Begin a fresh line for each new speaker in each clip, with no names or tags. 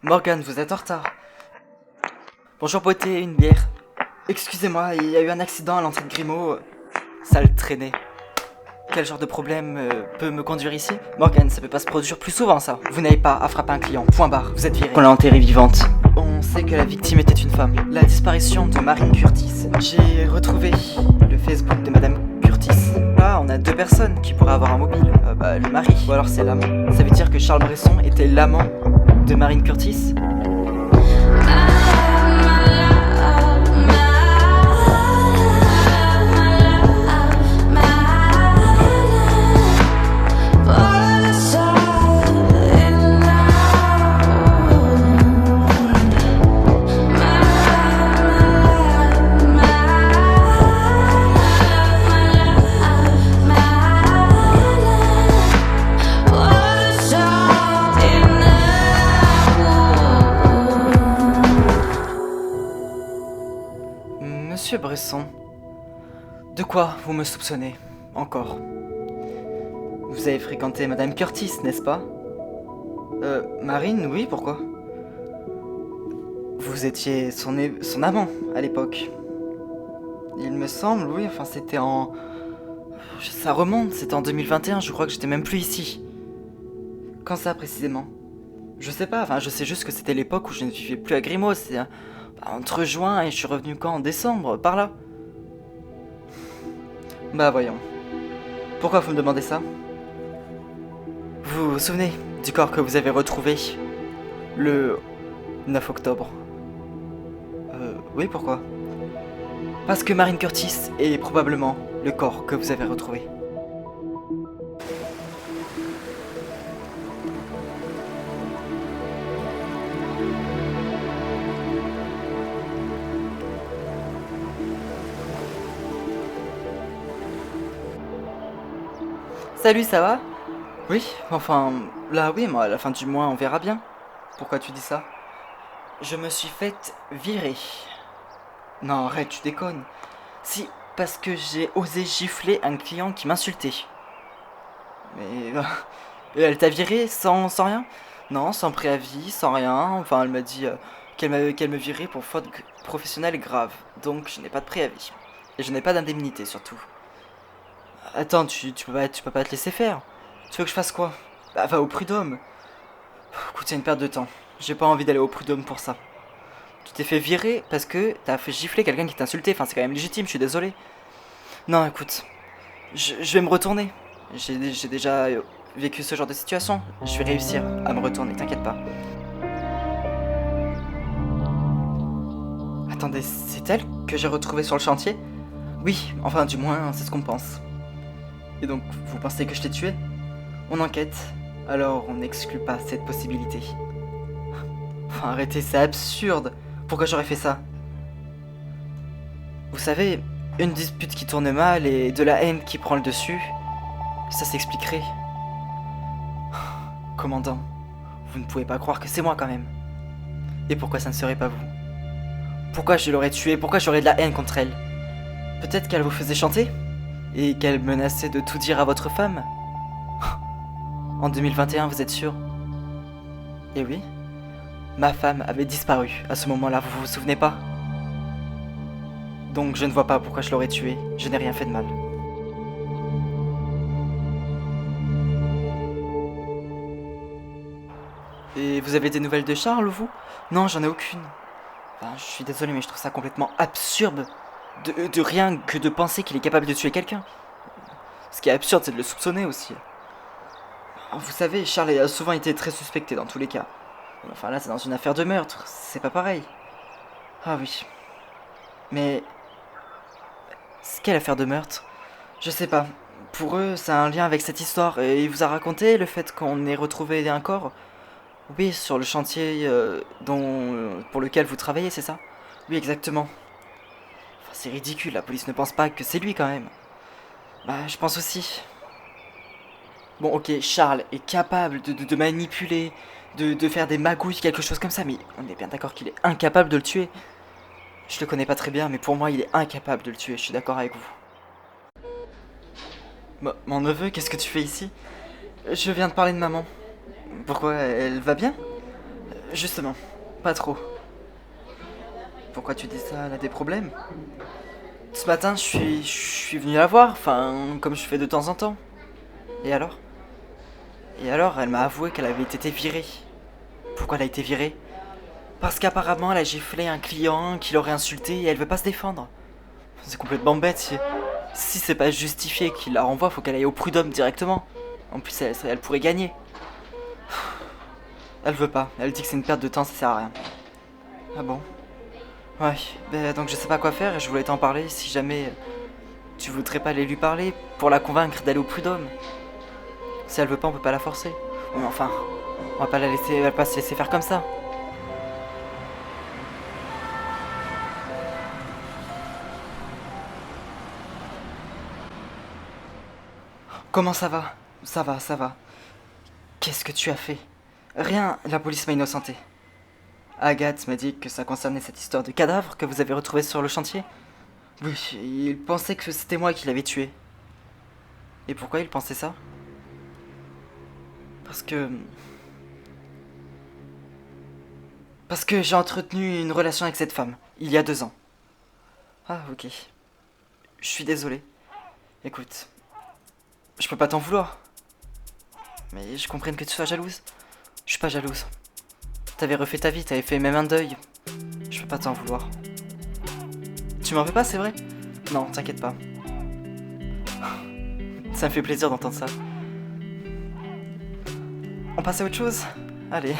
Morgane, vous êtes en retard. Bonjour beauté, une bière. Excusez-moi, il y a eu un accident à l'entrée de Grimaud. Ça le traînait. Quel genre de problème peut me conduire ici? Morgane, ça peut pas se produire plus souvent ça. Vous n'avez pas à frapper un client, point barre, vous êtes viré. On l'a enterrée vivante. On sait que la victime était une femme. La disparition de Marine Curtis. J'ai retrouvé le Facebook de Madame Curtis. Là, on a deux personnes qui pourraient avoir un mobile. Le mari, ou alors c'est l'amant. Ça veut dire que Charles Bresson était l'amant de Marine Curtis? Monsieur Bresson, de quoi vous me soupçonnez encore? Vous avez fréquenté Madame Curtis, n'est-ce pas? Marine, oui, pourquoi? Vous étiez son amant à l'époque. Il me semble, oui, enfin c'était en... Ça remonte, c'était en 2021, je crois que j'étais même plus ici. Quand ça précisément? Je sais pas, enfin je sais juste que c'était l'époque où je ne vivais plus à Grimaud, c'est entre juin et je suis revenu quand? En décembre, par là? Bah voyons. Pourquoi vous me demandez ça? Vous vous souvenez du corps que vous avez retrouvé le 9 octobre? Oui, pourquoi? Parce que Marine Curtis est probablement le corps que vous avez retrouvé. Salut, ça va? Oui, enfin, là oui, moi à la fin du mois on verra bien. Pourquoi tu dis ça? Je me suis faite virer. Non, arrête, tu déconnes. Si, parce que j'ai osé gifler un client qui m'insultait. Mais... et elle t'a viré sans rien? Non, sans préavis, sans rien. Enfin, elle m'a dit qu'elle me virait pour faute professionnelle grave. Donc, je n'ai pas de préavis. Et je n'ai pas d'indemnité, surtout. Attends, tu peux pas te laisser faire. Tu veux que je fasse quoi? Bah, va au prud'homme. Écoute, c'est une perte de temps. J'ai pas envie d'aller au prud'homme pour ça. Tu t'es fait virer parce que t'as fait gifler quelqu'un qui t'a insulté. Enfin, c'est quand même légitime, je suis désolé. Non, écoute, je vais me retourner. J'ai déjà vécu ce genre de situation. Je vais réussir à me retourner, t'inquiète pas. Attendez, c'est elle que j'ai retrouvée sur le chantier? Oui, enfin, du moins, c'est ce qu'on pense. Et donc, vous pensez que je t'ai tué? On enquête, alors on n'exclut pas cette possibilité. Enfin, arrêtez, c'est absurde. Pourquoi j'aurais fait ça? Vous savez, une dispute qui tourne mal et de la haine qui prend le dessus, ça s'expliquerait. Commandant, vous ne pouvez pas croire que c'est moi quand même. Et pourquoi ça ne serait pas vous? Pourquoi je l'aurais tuée? Pourquoi j'aurais de la haine contre elle? Peut-être qu'elle vous faisait chanter? Et qu'elle menaçait de tout dire à votre femme? En 2021, vous êtes sûr? Eh oui, ma femme avait disparu à ce moment-là, vous vous souvenez pas? Donc je ne vois pas pourquoi je l'aurais tuée, je n'ai rien fait de mal. Et vous avez des nouvelles de Charles, vous? Non, j'en ai aucune. Enfin, je suis désolé, mais je trouve ça complètement absurde de rien que de penser qu'il est capable de tuer quelqu'un. Ce qui est absurde, c'est de le soupçonner aussi. Vous savez, Charles a souvent été très suspecté dans tous les cas. Enfin là, c'est dans une affaire de meurtre, c'est pas pareil. Ah oui. Mais... quelle affaire de meurtre? Je sais pas. Pour eux, ça a un lien avec cette histoire. Et il vous a raconté le fait qu'on ait retrouvé un corps? Oui, sur le chantier pour lequel vous travaillez, c'est ça? Oui, exactement. Enfin, c'est ridicule, la police ne pense pas que c'est lui quand même. Bah, je pense aussi. Bon, ok, Charles est capable de manipuler, de faire des magouilles, quelque chose comme ça, mais on est bien d'accord qu'il est incapable de le tuer. Je le connais pas très bien, mais pour moi, il est incapable de le tuer, je suis d'accord avec vous. Mon neveu, qu'est-ce que tu fais ici? Je viens de parler de maman. Pourquoi, elle va bien? Justement, pas trop. Pourquoi tu dis ça? Elle a des problèmes? Ce matin, je suis venu la voir, enfin, comme je fais de temps en temps. Et alors? Et alors, elle m'a avoué qu'elle avait été virée. Pourquoi elle a été virée? Parce qu'apparemment, elle a giflé un client qui l'aurait insulté et elle veut pas se défendre. C'est complètement bête. Si c'est pas justifié qu'il la renvoie, faut qu'elle aille au prud'homme directement. En plus, elle pourrait gagner. Elle veut pas. Elle dit que c'est une perte de temps, ça sert à rien. Ah bon? Ouais, donc je sais pas quoi faire et je voulais t'en parler si jamais tu voudrais pas aller lui parler pour la convaincre d'aller au prud'homme. Si elle veut pas, on peut pas la forcer. Ouais, mais enfin, on va pas la laisser, elle va pas se laisser faire comme ça. Comment ça va? Ça va, ça va. Qu'est-ce que tu as fait? Rien, la police m'a innocenté. Agathe m'a dit que ça concernait cette histoire de cadavre que vous avez retrouvé sur le chantier. Oui, il pensait que c'était moi qui l'avais tué. Et pourquoi il pensait ça? Parce que... Parce que j'ai entretenu une relation avec cette femme, il y a 2 ans. Ah, ok. Je suis désolé. Écoute, je peux pas t'en vouloir. Mais je comprends que tu sois jalouse. Je suis pas jalouse. T'avais refait ta vie, t'avais fait même un deuil. Je peux pas t'en vouloir. Tu m'en veux pas, c'est vrai? Non, t'inquiète pas. Ça me fait plaisir d'entendre ça. On passe à autre chose? Allez.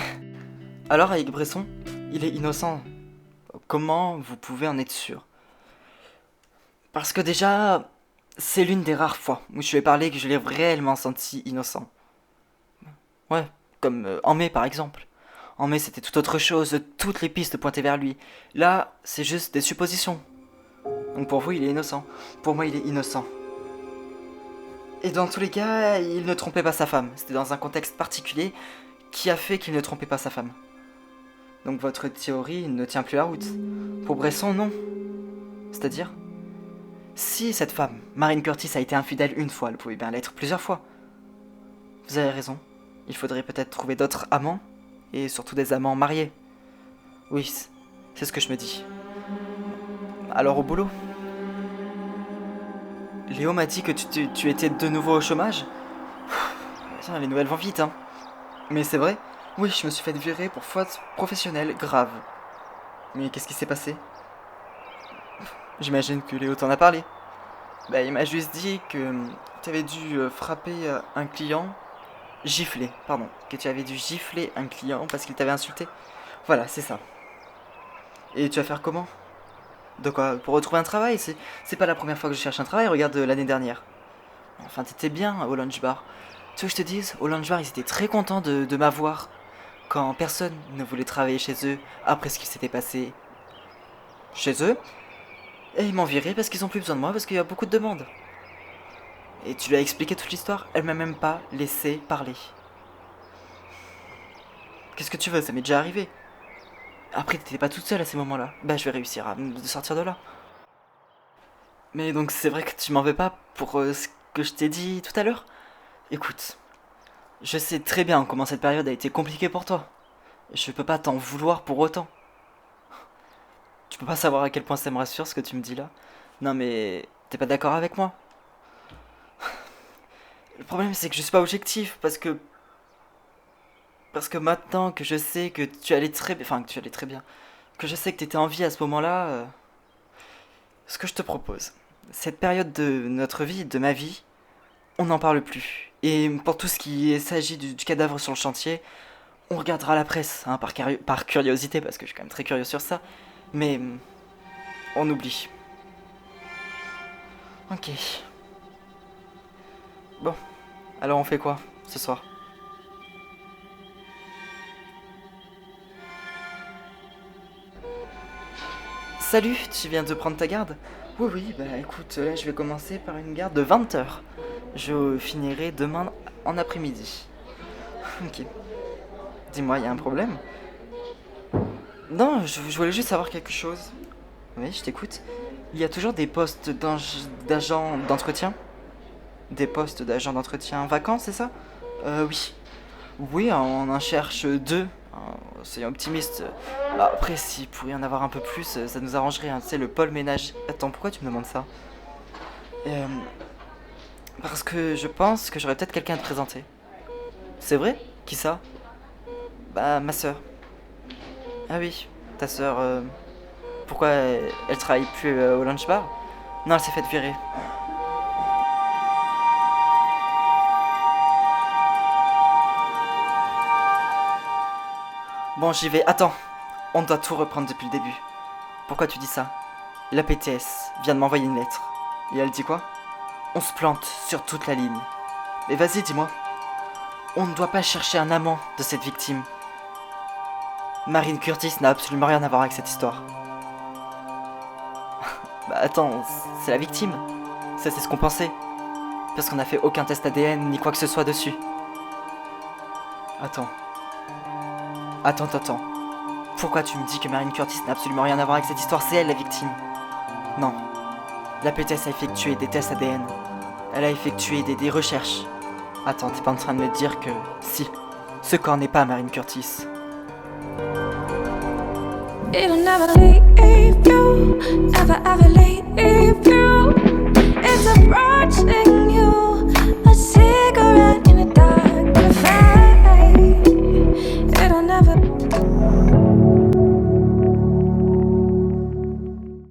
Alors, avec Bresson, il est innocent. Comment vous pouvez en être sûr? Parce que déjà, c'est l'une des rares fois où je lui ai parlé que je l'ai réellement senti innocent. Ouais, comme en mai par exemple. En mai, c'était tout autre chose, toutes les pistes pointaient vers lui. Là, c'est juste des suppositions. Donc pour vous, il est innocent. Pour moi, il est innocent. Et dans tous les cas, il ne trompait pas sa femme. C'était dans un contexte particulier qui a fait qu'il ne trompait pas sa femme. Donc votre théorie ne tient plus la route. Pour Bresson, non. C'est-à-dire, si cette femme, Marine Curtis, a été infidèle une fois, elle pouvait bien l'être plusieurs fois. Vous avez raison. Il faudrait peut-être trouver d'autres amants, et surtout des amants mariés. Oui, c'est ce que je me dis. Alors au boulot. Léo m'a dit que tu étais de nouveau au chômage. Tiens, les nouvelles vont vite, hein. Mais c'est vrai. Oui, je me suis fait virer pour faute professionnelle grave. Mais qu'est-ce qui s'est passé? J'imagine que Léo t'en a parlé. Bah, il m'a juste dit que tu avais dû frapper un client. Gifler, pardon. Que tu avais dû gifler un client parce qu'il t'avait insulté. Voilà, c'est ça. Et tu vas faire comment? De quoi? Pour retrouver un travail? C'est pas la première fois que je cherche un travail, regarde l'année dernière. Enfin, t'étais bien au lunch bar. Tu veux que je te dise, au lunch bar, ils étaient très contents de m'avoir quand personne ne voulait travailler chez eux après ce qui s'était passé chez eux. Et ils m'ont viré parce qu'ils ont plus besoin de moi parce qu'il y a beaucoup de demandes. Et tu lui as expliqué toute l'histoire, elle m'a même pas laissé parler. Qu'est-ce que tu veux, ça m'est déjà arrivé. Après, t'étais pas toute seule à ces moments-là. Bah, je vais réussir à me sortir de là. Mais donc, c'est vrai que tu m'en veux pas pour ce que je t'ai dit tout à l'heure? Écoute, je sais très bien comment cette période a été compliquée pour toi. Je peux pas t'en vouloir pour autant. Tu peux pas savoir à quel point ça me rassure ce que tu me dis là. Non mais t'es pas d'accord avec moi? Le problème c'est que je suis pas objectif parce que maintenant que je sais que tu allais très bien, enfin que tu allais très bien, que je sais que t'étais en vie à ce moment-là, ce que je te propose, cette période de notre vie, de ma vie, on n'en parle plus. Et pour tout ce qui s'agit du cadavre sur le chantier, on regardera la presse, hein, par curiosité, parce que je suis quand même très curieux sur ça, mais on oublie. Ok. Bon, alors on fait quoi ce soir? Salut, tu viens de prendre ta garde? Oui, oui, bah écoute, là je vais commencer par une garde de 20 heures. Je finirai demain en après-midi. Ok. Dis-moi, y a un problème? Non, je voulais juste savoir quelque chose. Oui, je t'écoute. Il y a toujours des postes d'agents d'entretien? Des postes d'agents d'entretien vacants, c'est ça? Oui. Oui, on en cherche deux Soyons optimistes. Après, s'il pourrait y en avoir un peu plus, ça nous arrangerait, hein. Tu sais, le pôle ménage... Attends, pourquoi tu me demandes ça? Euh, Parce que je pense que j'aurais peut-être quelqu'un à te présenter. C'est vrai? Qui ça? Bah, ma sœur. Ah oui, ta sœur... Pourquoi elle travaille plus au lunch bar? Non, elle s'est faite virer. Bon, j'y vais. Attends, on doit tout reprendre depuis le début. Pourquoi tu dis ça? La PTS vient de m'envoyer une lettre. Et elle dit quoi? On se plante sur toute la ligne. Mais vas-y, dis-moi. On ne doit pas chercher un amant de cette victime. Marine Curtis n'a absolument rien à voir avec cette histoire. Bah attends, c'est la victime. Ça, c'est ce qu'on pensait. Parce qu'on n'a fait aucun test ADN ni quoi que ce soit dessus. Attends. Attends. Pourquoi tu me dis que Marine Curtis n'a absolument rien à voir avec cette histoire? C'est elle la victime. Non. La PTS a effectué des tests ADN. Elle a effectué des recherches. Attends, t'es pas en train de me dire que... Si, ce corps n'est pas Marine Curtis.
It'll never leave you, ever leave